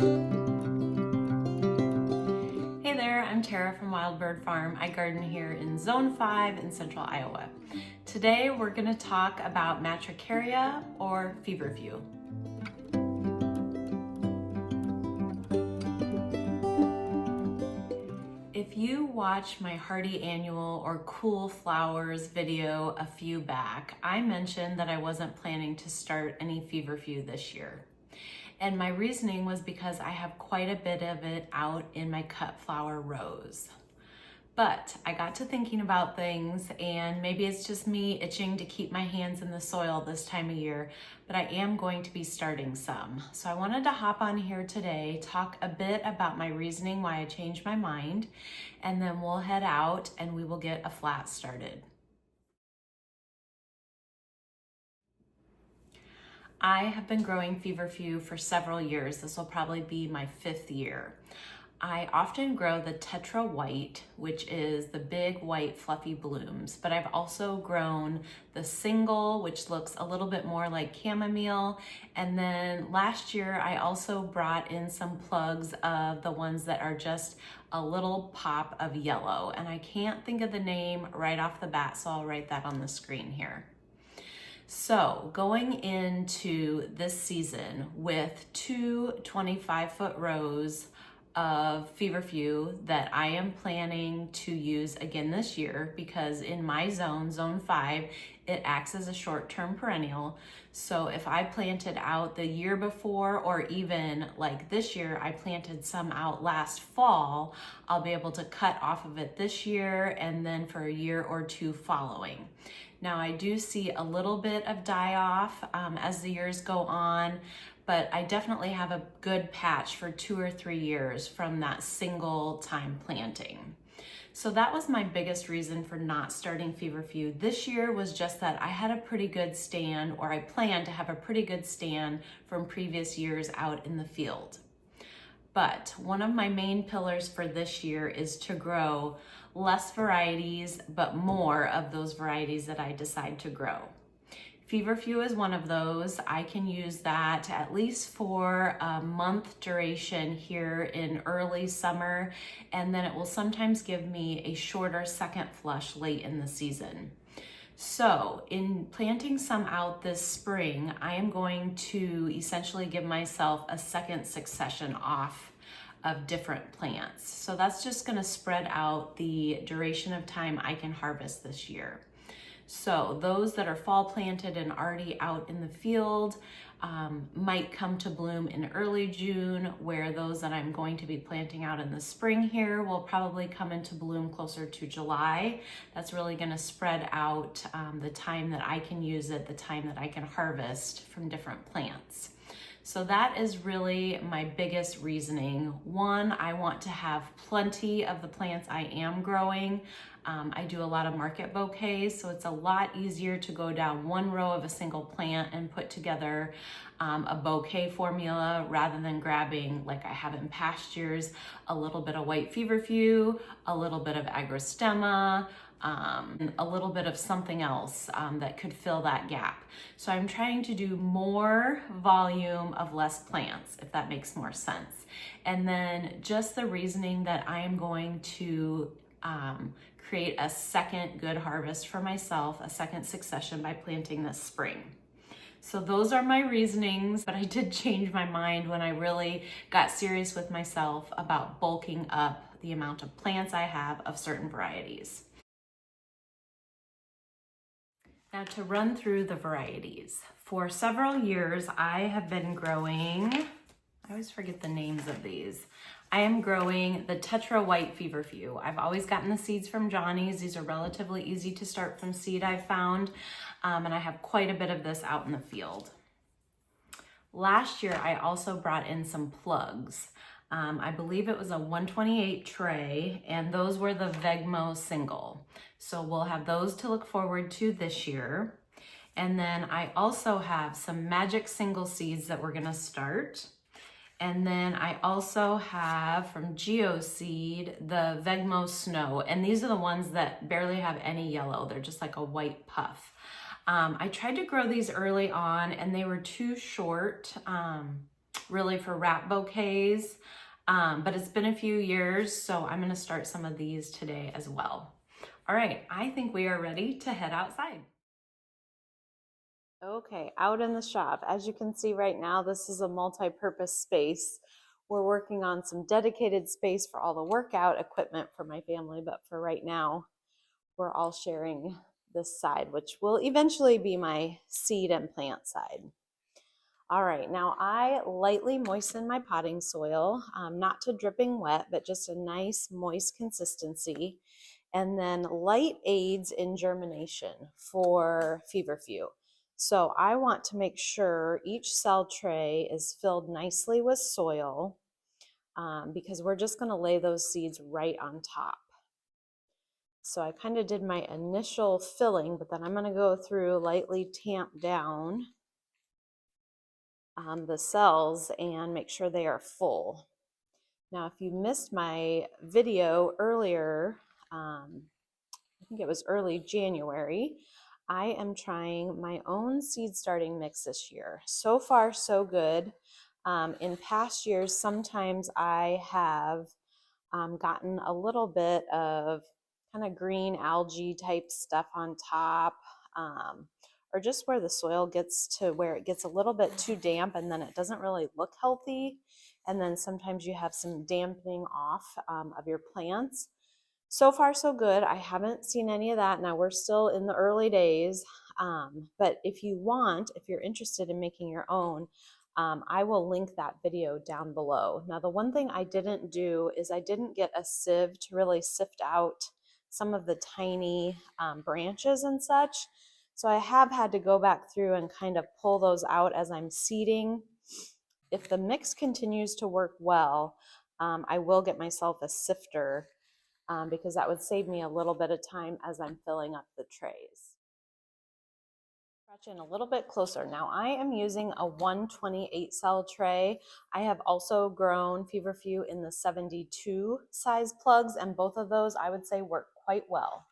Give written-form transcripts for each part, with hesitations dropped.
Hey there, I'm Tara from Wild Bird Farm. I garden here in Zone 5 in central Iowa. Today we're going to talk about Matricaria or Feverfew. If you watch my Hardy Annual or Cool Flowers video a few back, I mentioned that I wasn't planning to start any Feverfew this year. And my reasoning was because I have quite a bit of it out in my cut flower rows. But I got to thinking about things, and maybe it's just me itching to keep my hands in the soil this time of year, but I am going to be starting some. So I wanted to hop on here today, talk a bit about my reasoning why I changed my mind, and then we'll head out and we will get a flat started. I have been growing Feverfew for several years. This will probably be my 5th year. I often grow the Tetra White, which is the big white fluffy blooms, but I've also grown the single, which looks a little bit more like chamomile. And then last year, I also brought in some plugs of the ones that are just a little pop of yellow. And I can't think of the name right off the bat, so I'll write that on the screen here. So going into this season with two 25-foot rows of Feverfew that I am planning to use again this year, because in my zone, Zone 5, it acts as a short-term perennial. So if I planted out the year before, or even like this year, I planted some out last fall, I'll be able to cut off of it this year and then for a year or two following. Now I do see a little bit of die off as the years go on, but I definitely have a good patch for 2 or 3 years from that single time planting. So that was my biggest reason for not starting Feverfew this year, was just that I had a pretty good stand, or I planned to have a pretty good stand from previous years out in the field. But one of my main pillars for this year is to grow less varieties, but more of those varieties that I decide to grow. Feverfew is one of those. I can use that at least for a month duration here in early summer, and then it will sometimes give me a shorter second flush late in the season. So in planting some out this spring, I am going to essentially give myself a second succession off of different plants. So that's just going to spread out the duration of time I can harvest this year. So those that are fall planted and already out in the field might come to bloom in early June, where those that I'm going to be planting out in the spring here will probably come into bloom closer to July. That's really going to spread out the time that I can use it, the time that I can harvest from different plants. So that is really my biggest reasoning. One, I want to have plenty of the plants I am growing. I do a lot of market bouquets, so it's a lot easier to go down one row of a single plant and put together a bouquet formula rather than grabbing, like I have in past years, a little bit of white Feverfew, a little bit of agrostemma, a little bit of something else that could fill that gap. So I'm trying to do more volume of less plants, if that makes more sense. And then just the reasoning that I am going to create a second good harvest for myself, a second succession by planting this spring. So those are my reasonings, but I did change my mind when I really got serious with myself about bulking up the amount of plants I have of certain varieties. Now to run through the varieties. For several years, I have been growing, I always forget the names of these. I am growing the Tetra White Feverfew. I've always gotten the seeds from Johnny's. These are relatively easy to start from seed, I've found, and I have quite a bit of this out in the field. Last year, I also brought in some plugs. I believe it was a 128 tray, and those were the Vegmo single. So we'll have those to look forward to this year. And then I also have some magic single seeds that we're gonna start. And then I also have from GeoSeed the Vegmo Snow, and these are the ones that barely have any yellow. They're just like a white puff. I tried to grow these early on and they were too short. really for wrap bouquets. But it's been a few years, so I'm gonna start some of these today as well. All right, I think we are ready to head outside. Okay, out in the shop. As you can see right now, this is a multi-purpose space. We're working on some dedicated space for all the workout equipment for my family, but for right now, we're all sharing this side, which will eventually be my seed and plant side. All right, now I lightly moisten my potting soil, not to dripping wet, but just a nice moist consistency. And then light aids in germination for Feverfew. So I want to make sure each cell tray is filled nicely with soil, because we're just gonna lay those seeds right on top. So I kind of did my initial filling, but then I'm gonna go through, lightly tamp down the cells and make sure they are full. Now, if you missed my video earlier, I think it was early January, I am trying my own seed starting mix this year. So far, so good. In past years, sometimes I have gotten a little bit of kind of green algae type stuff on top, or just where the soil gets to where it gets a little bit too damp and then it doesn't really look healthy. And then sometimes you have some dampening off of your plants. So far, so good. I haven't seen any of that. Now we're still in the early days, but if you want, if you're interested in making your own, I will link that video down below. Now, the one thing I didn't do is I didn't get a sieve to really sift out some of the tiny branches and such. So I have had to go back through and kind of pull those out as I'm seeding. If the mix continues to work well, I will get myself a sifter, because that would save me a little bit of time as I'm filling up the trays. Scratch in a little bit closer. Now I am using a 128 cell tray. I have also grown Feverfew in the 72 size plugs, and both of those I would say work quite well.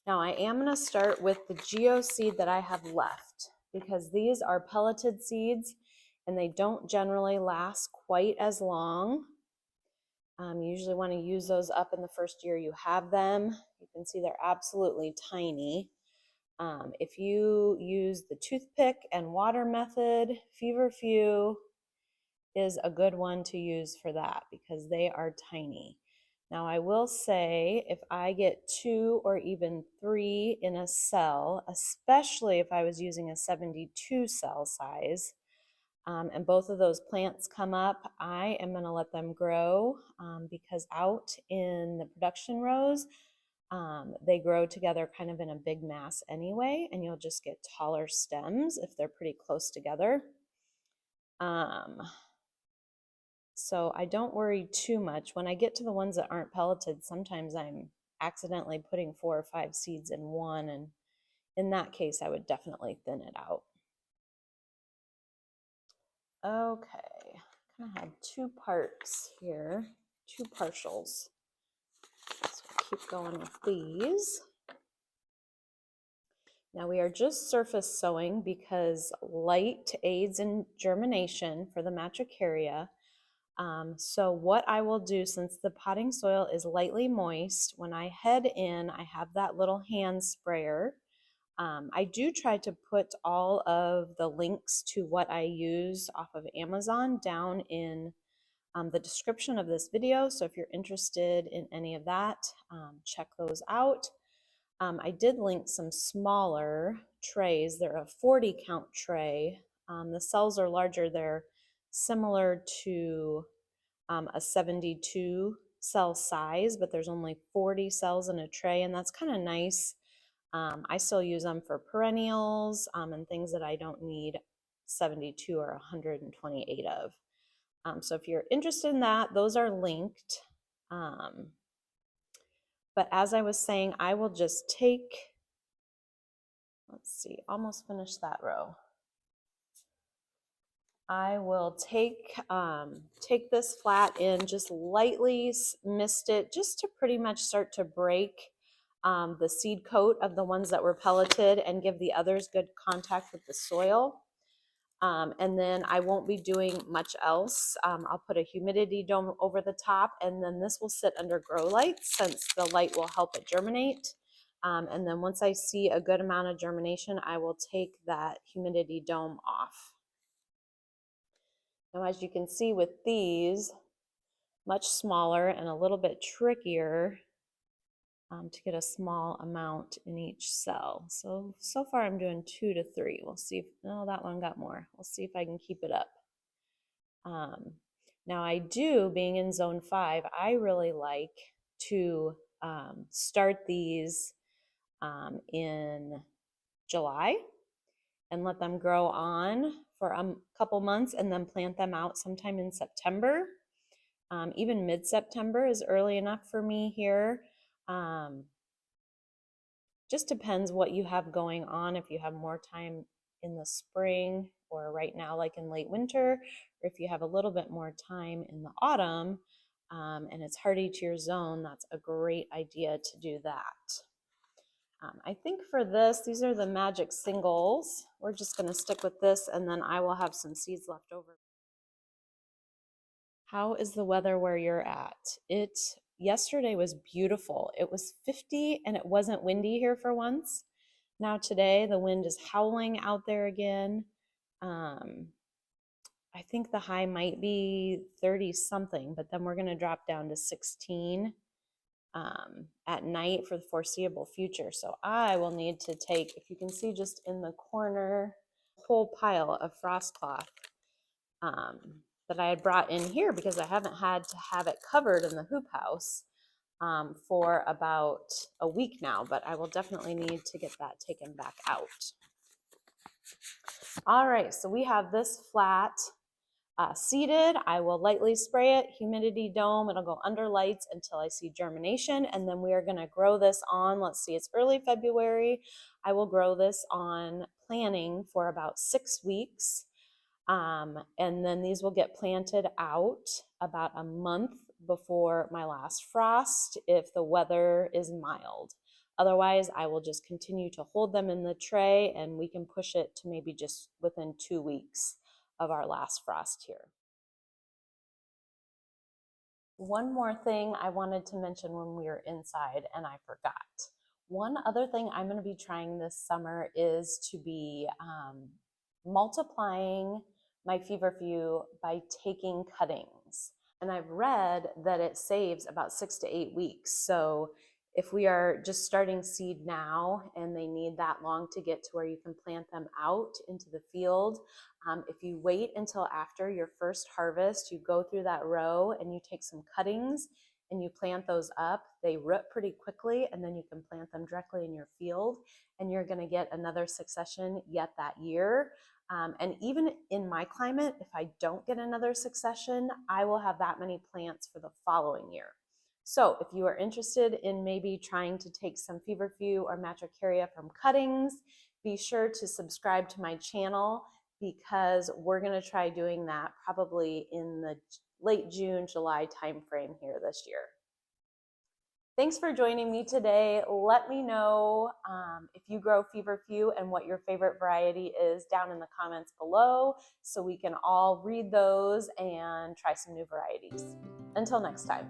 Now I am going to start with the geo seed that I have left, because these are pelleted seeds and they don't generally last quite as long. You usually want to use those up in the first year you have them. You can see they're absolutely tiny. If you use the toothpick and water method, Feverfew is a good one to use for that because they are tiny. Now I will say, if I get 2 or even 3 in a cell, especially if I was using a 72 cell size, and both of those plants come up, I am going to let them grow, because out in the production rows, they grow together kind of in a big mass anyway, and you'll just get taller stems if they're pretty close together. So I don't worry too much. When I get to the ones that aren't pelleted, sometimes I'm accidentally putting 4 or 5 seeds in one, and in that case, I would definitely thin it out. Okay, I kind of have 2 parts here, 2 partials. So keep going with these. Now we are just surface sowing because light aids in germination for the Matricaria. So what I will do, since the potting soil is lightly moist, when I head in, I have that little hand sprayer. I do try to put all of the links to what I use off of Amazon down in the description of this video. So if you're interested in any of that, check those out. I did link some smaller trays. They're a 40 count tray. The cells are larger. They're similar to a 72 cell size, but there's only 40 cells in a tray, and that's kind of nice. I still use them for perennials and things that I don't need 72 or 128 of. So if you're interested in that, those are linked. But as I was saying, I will just take, let's see, almost finished that row. I will take this flat in, just lightly mist it, just to pretty much start to break the seed coat of the ones that were pelleted and give the others good contact with the soil. And then I won't be doing much else. I'll put a humidity dome over the top, and then this will sit under grow lights since the light will help it germinate. And then once I see a good amount of germination, I will take that humidity dome off. Now, as you can see with these, much smaller and a little bit trickier to get a small amount in each cell. So far I'm doing 2 to 3. We'll see if, no, that one got more. We'll see if I can keep it up. Now I do, being in zone 5, I really like to start these in July and let them grow on for a couple months and then plant them out sometime in September. Even mid-September is early enough for me here. Just depends what you have going on. If you have more time in the spring or right now like in late winter, or if you have a little bit more time in the autumn and it's hardy to your zone, that's a great idea to do that. I think for this, these are the magic singles. We're just going to stick with this, and then I will have some seeds left over. How is the weather where you're at? Yesterday was beautiful. It was 50 and it wasn't windy here for once. Now today the wind is howling out there again. I think the high might be 30 something, but then we're going to drop down to 16 at night for the foreseeable future. So I will need to take, if you can see just in the corner, a whole pile of frost cloth that I had brought in here because I haven't had to have it covered in the hoop house for about a week now, but I will definitely need to get that taken back out. All right, so we have this flat seeded. I will lightly spray it, humidity dome. It'll go under lights until I see germination, and then we are going to grow this on. Let's see, it's early February. I will grow this on planting for about 6 weeks, and then these will get planted out about a month before my last frost if the weather is mild. Otherwise, I will just continue to hold them in the tray, and we can push it to maybe just within 2 weeks of our last frost here. One more thing I wanted to mention when we were inside, and I forgot. One other thing I'm going to be trying this summer is to be multiplying my feverfew by taking cuttings. And I've read that it saves about 6 to 8 weeks. So if we are just starting seed now and they need that long to get to where you can plant them out into the field, if you wait until after your first harvest, you go through that row and you take some cuttings and you plant those up, they root pretty quickly, and then you can plant them directly in your field, and you're going to get another succession yet that year. And even in my climate, if I don't get another succession, I will have that many plants for the following year. So if you are interested in maybe trying to take some feverfew or matricaria from cuttings, be sure to subscribe to my channel because we're going to try doing that probably in the late June, July timeframe here this year. Thanks for joining me today. Let me know if you grow feverfew and what your favorite variety is down in the comments below so we can all read those and try some new varieties. Until next time.